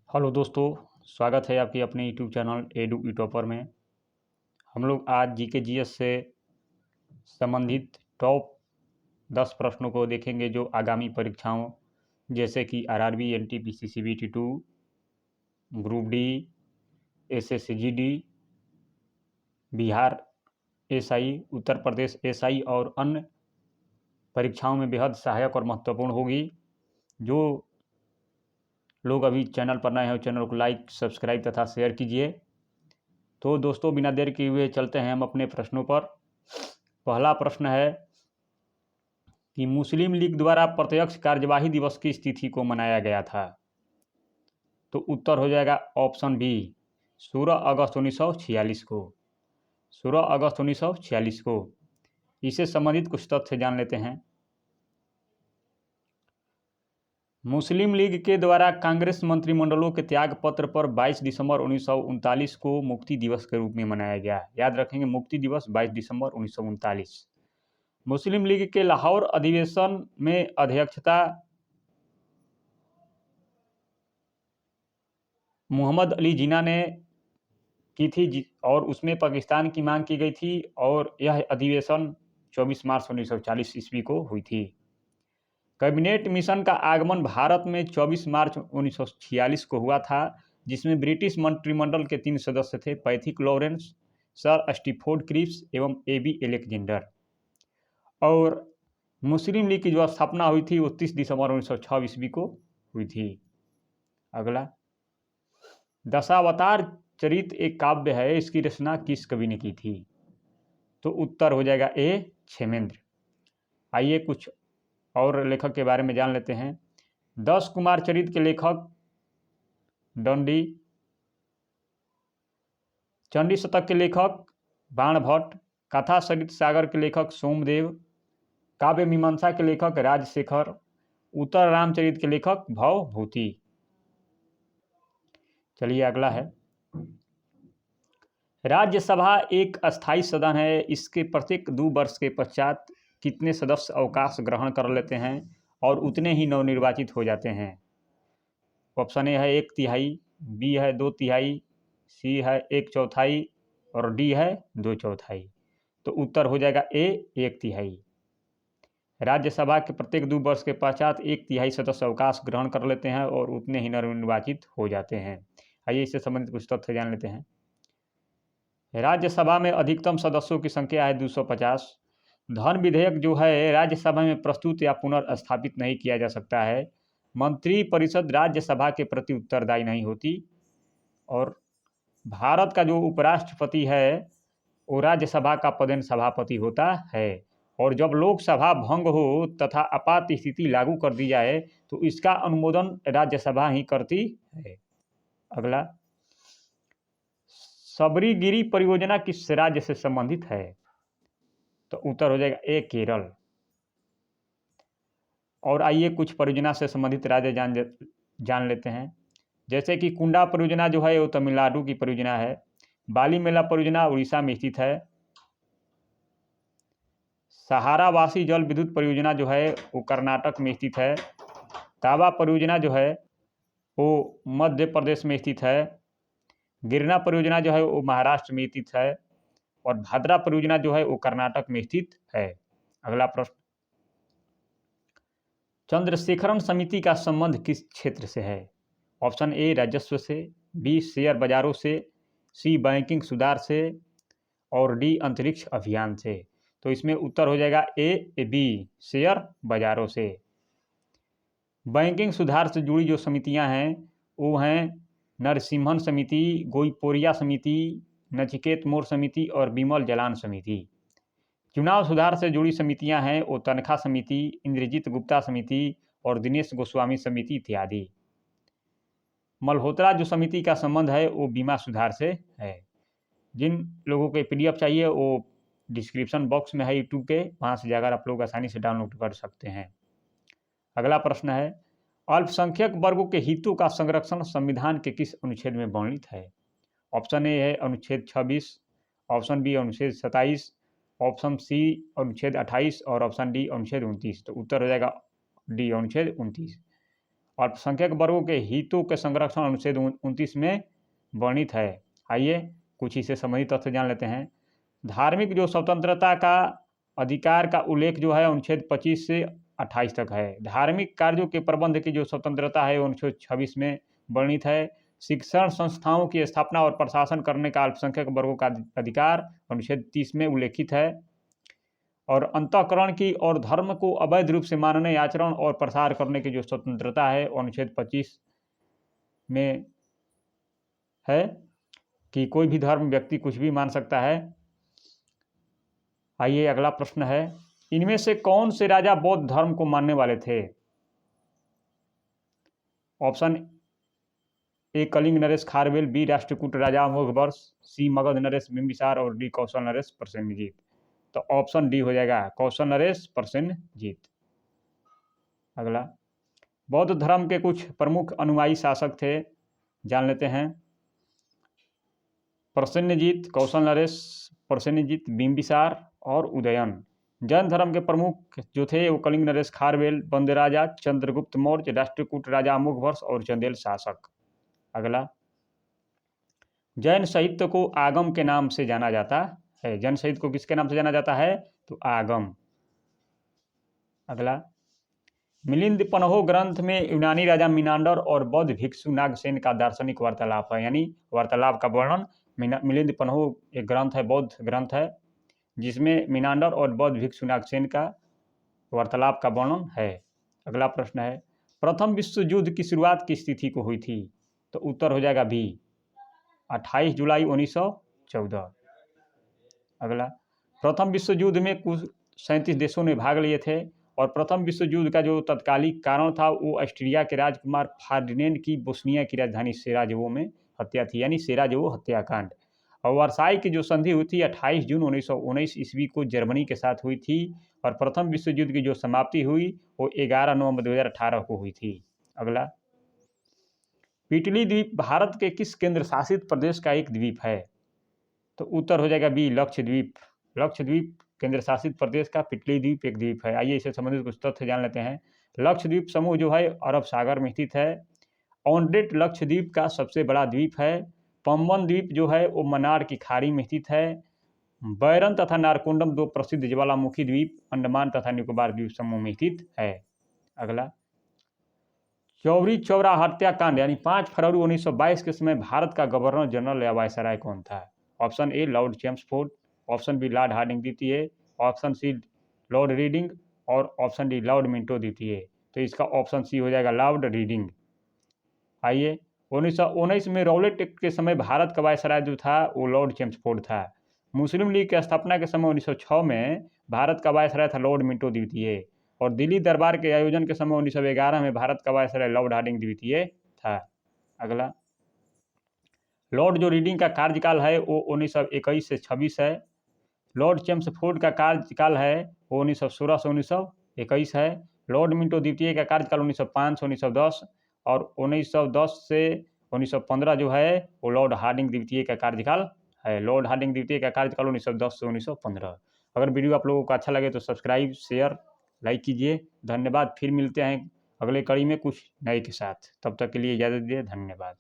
Hello दोस्तों, स्वागत है आपके अपने यूट्यूब चैनल एडू यूटॉपर में। हम लोग आज जीके जीएस से संबंधित टॉप 10 प्रश्नों को देखेंगे जो आगामी परीक्षाओं जैसे कि RRB, NTPC, CBT 2, group D, SSC GD, Bihar SI, Uttar Pradesh SI और अन्य परीक्षाओं में बेहद सहायक और महत्वपूर्ण होगी। जो लोग अभी चैनल पर नए हैं चैनल को लाइक, सब्सक्राइब तथा शेयर कीजिए। तो दोस्तों, बिना देर किए हुए चलते हैं हम अपने प्रश्नों पर। पहला प्रश्न है कि मुस्लिम लीग द्वारा प्रत्यक्ष कार्यवाही दिवस की तिथि को मनाया गया था। तो उत्तर हो जाएगा ऑप्शन बी, 16 अगस्त 1946 को। 16 अगस्त 1946 को। इससे संबंधित कुछ तथ्य जान लेते हैं। मुस्लिम लीग के द्वारा कांग्रेस मंत्रिमंडलों के त्याग पत्र पर 22 दिसंबर 1939 को मुक्ति दिवस के रूप में मनाया गया। याद रखेंगे, मुक्ति दिवस 22 दिसंबर 1939। मुस्लिम लीग के लाहौर अधिवेशन में अध्यक्षता मोहम्मद अली जिन्ना ने की थी और उसमें पाकिस्तान की मांग की गई थी और यह अधिवेशन 24 मार्च 1940 ईस्वी को हुई थी। कैबिनेट मिशन का आगमन भारत में 24 मार्च 1946 को हुआ था, जिसमें ब्रिटिश मंत्रिमंडल के 3 सदस्य थे, पैथिक लॉरेंस, सर स्टीफोर्ड क्रिप्स एवं एबी एलेक्जेंडर। और मुस्लिम लीग की जो स्थापना हुई थी वो 30 दिसंबर 1906 ईस्वी को हुई थी। अगला, दशावतार चरित एक काव्य है, इसकी रचना किस कवि ने की थी? तो उत्तर हो जाएगा ए, क्षेमेंद्र। आइए कुछ और लेखक के बारे में जान लेते हैं। 10 कुमार चरित के लेखक दंडी, चंडी शतक के लेखक बाणभट्ट, कथा सरित सागर के लेखक सोमदेव, काव्य मीमांसा के लेखक राजशेखर, उत्तर रामचरित के लेखक भवभूति। चलिए अगला है, राज्यसभा एक अस्थायी सदन है, इसके प्रत्येक 2 वर्ष के पश्चात कितने सदस्य अवकाश ग्रहण कर लेते हैं और उतने ही नवनिर्वाचित हो जाते हैं? ऑप्शन ए है 1/3, बी है 2/3, सी है 1/4 और डी है 2/4। तो उत्तर हो जाएगा ए, 1/3। राज्यसभा के प्रत्येक 2 वर्ष के पश्चात 1/3 सदस्य अवकाश ग्रहण कर लेते हैं और उतने ही नवनिर्वाचित हो जाते हैं। आइए इससे संबंधित कुछ तथ्य जान लेते हैं। राज्यसभा में अधिकतम सदस्यों की संख्या है 250। धन विधेयक जो है राज्यसभा में प्रस्तुत या पुनर्स्थापित नहीं किया जा सकता है। मंत्री परिषद राज्यसभा के प्रति उत्तरदायी नहीं होती। और भारत का जो उपराष्ट्रपति है वो राज्यसभा का पदेन सभापति होता है। और जब लोकसभा भंग हो तथा आपात स्थिति लागू कर दी जाए तो इसका अनुमोदन राज्यसभा ही करती है। अगला, सबरीगिरी परियोजना किस राज्य से संबंधित है? तो उत्तर हो जाएगा ए, केरल। और आइए कुछ परियोजना से संबंधित राज्य जान लेते हैं। जैसे कि कुंडा परियोजना जो है वो तमिलनाडु की परियोजना है। बालीमेला परियोजना उड़ीसा में स्थित है। सहारावासी जल विद्युत परियोजना जो है वो कर्नाटक में स्थित है। ताबा परियोजना जो है वो मध्य प्रदेश में स्थित है। गिरना परियोजना जो है वो महाराष्ट्र में स्थित है। और भाद्रा परियोजना जो है वो कर्नाटक में स्थित है। अगला प्रश्न, चंद्रशेखरन समिति का संबंध किस क्षेत्र से है? ऑप्शन ए, राजस्व से, बी, शेयर बाजारों से, सी, बैंकिंग सुधार से और डी, अंतरिक्ष अभियान से। तो इसमें उत्तर हो जाएगा ए, बी, शेयर बाजारों से। बैंकिंग सुधार से जुड़ी जो समितियां हैं वो हैं नरसिम्हन समिति, गोईपोरिया समिति, नचिकेत मोर समिति और बिमल जलान समिति। चुनाव सुधार से जुड़ी समितियां हैं वो तनखा समिति, इंद्रजीत गुप्ता समिति और दिनेश गोस्वामी समिति इत्यादि। मल्होत्रा जो समिति का संबंध है वो बीमा सुधार से है। जिन लोगों को पीडीएफ चाहिए वो डिस्क्रिप्शन बॉक्स में है यूट्यूब के, वहाँ से जाकर आप लोग आसानी से डाउनलोड कर सकते हैं। अगला प्रश्न है, अल्पसंख्यक वर्गों के हितों का संरक्षण संविधान के किस अनुच्छेद में वर्णित है? ऑप्शन ए है अनुच्छेद 26, ऑप्शन बी अनुच्छेद 27, ऑप्शन सी अनुच्छेद 28 और ऑप्शन डी अनुच्छेद 29। तो उत्तर हो जाएगा डी, अनुच्छेद 29। अल्पसंख्यक वर्गों के हितों के संरक्षण अनुच्छेद 29 में वर्णित है। आइए कुछ इसे संबंधित तथ्य जान लेते हैं। धार्मिक जो स्वतंत्रता का अधिकार का उल्लेख जो है अनुच्छेद 25 से 28 तक है। धार्मिक कार्यों के प्रबंध की जो स्वतंत्रता है अनुच्छेद 26 में वर्णित है। शिक्षण संस्थाओं की स्थापना और प्रशासन करने का अल्पसंख्यक वर्गों का अधिकार अनुच्छेद 30 में उल्लेखित है। और अंतःकरण की और धर्म को अवैध रूप से मानने, आचरण और प्रसार करने की जो स्वतंत्रता है अनुच्छेद 25 में है कि कोई भी धर्म व्यक्ति कुछ भी मान सकता है। आइए अगला प्रश्न है, इनमें से कौन से राजा बौद्ध धर्म को मानने वाले थे? ऑप्शन ए कलिंग नरेश खारवेल, बी राष्ट्रकूट राजा अमोघवर्ष, सी मगध नरेश बिंबिसार और डी कौशल नरेश प्रसेनजीत। तो ऑप्शन डी हो जाएगा, कौशल नरेश प्रसेनजीत। अगला, बौद्ध धर्म के कुछ प्रमुख अनुयायी शासक थे, जान लेते हैं। प्रसेनजीत, कौशल नरेश प्रसेनजीत, बिंबिसार और उदयन। जैन धर्म के प्रमुख जो थे वो कलिंग नरेश खारवेल, बंदराजा, चंद्रगुप्त मौर्य, राष्ट्रकूट राजा अमोघवर्ष और चंदेल शासक। अगला, जैन साहित्य को आगम के नाम से जाना जाता है। जैन साहित्य को किसके नाम से जाना जाता है? तो आगम। अगला, मिलिंद पन्हो ग्रंथ में यूनानी राजा मिनांडर और बौद्ध भिक्षु नागसेन का दार्शनिक वार्तालाप है, यानी वार्तालाप का वर्णन मिलिंद पन्हो एक ग्रंथ है, बौद्ध ग्रंथ है, जिसमें मिनांडर और बौद्ध भिक्षु नागसेन का वार्तालाप का वर्णन है। अगला प्रश्न है, प्रथम विश्व युद्ध की शुरुआत किस तिथि को हुई थी? तो उत्तर हो जाएगा बी, 28 जुलाई 1914। अगला, प्रथम विश्व युद्ध में कुल 37 देशों ने भाग लिए थे और प्रथम विश्व युद्ध का जो तत्कालिक कारण था वो ऑस्ट्रिया के राजकुमार फार्डिनेंड की बोस्निया की राजधानी सेराजेवो में हत्या थी, यानी सेराजेवो हत्याकांड। और वर्साई की जो संधि हुई थी 28 जून 1919 ईस्वी को जर्मनी के साथ हुई थी और प्रथम विश्व युद्ध की जो समाप्ति हुई वो 11 नवंबर 2018 को हुई थी। अगला, पिटली द्वीप भारत के किस केंद्र शासित प्रदेश का एक द्वीप है? तो उत्तर हो जाएगा बी, लक्षद्वीप। लक्षद्वीप केंद्र शासित प्रदेश का पिटली द्वीप एक द्वीप है। आइए इससे संबंधित कुछ तथ्य जान लेते हैं। लक्षद्वीप समूह जो है अरब सागर में स्थित है। ऑन्ड्रेट लक्षद्वीप का सबसे बड़ा द्वीप है। पंबन द्वीप जो है वो मन्नार की खाड़ी में स्थित है। बैरन तथा नारकोंडम दो प्रसिद्ध ज्वालामुखी द्वीप अंडमान तथा निकोबार द्वीप समूह में स्थित है। अगला, चौरी चौरा हत्याकांड यानी 5 फरवरी 1922 के समय भारत का गवर्नर जनरल या वायसराय कौन था? Option A Lord Chelmsford, option B Lord Hardinge द्वितीय, ऑप्शन सी लॉर्ड रीडिंग और ऑप्शन डी लॉर्ड मिंटो द्वितीय। तो इसका ऑप्शन सी हो जाएगा लॉर्ड रीडिंग। आइए, 1919 में रॉलेट एक्ट के समय भारत का वायसराय जो था वो लॉर्ड चेम्सफोर्ड था। मुस्लिम लीग की स्थापना के समय 1906 में भारत का वायसराय था लॉर्ड मिंटो द्वितीय और दिल्ली दरबार के आयोजन के समय 1911 में भारत का वायसराय लॉर्ड हार्डिंग द्वितीय था। अगला, लॉर्ड जो रीडिंग का कार्यकाल है वो 1921 से 26 है। लॉर्ड चेम्सफोर्ड का कार्यकाल है वो 1916 से 1921 है। लॉर्ड मिंटो द्वितीय का कार्यकाल 1905 से 1910 और 1910 से 1915 जो है वो लॉर्ड हार्डिंग द्वितीय का कार्यकाल है। लॉर्ड हार्डिंग द्वितीय का कार्यकाल 1910 से 1915। अगर वीडियो आप लोगों को अच्छा लगे तो सब्सक्राइब, शेयर, लाइक कीजिए। धन्यवाद। फिर मिलते हैं अगले कड़ी में कुछ नए के साथ। तब तक के लिए इजाज़त दीजिए। धन्यवाद।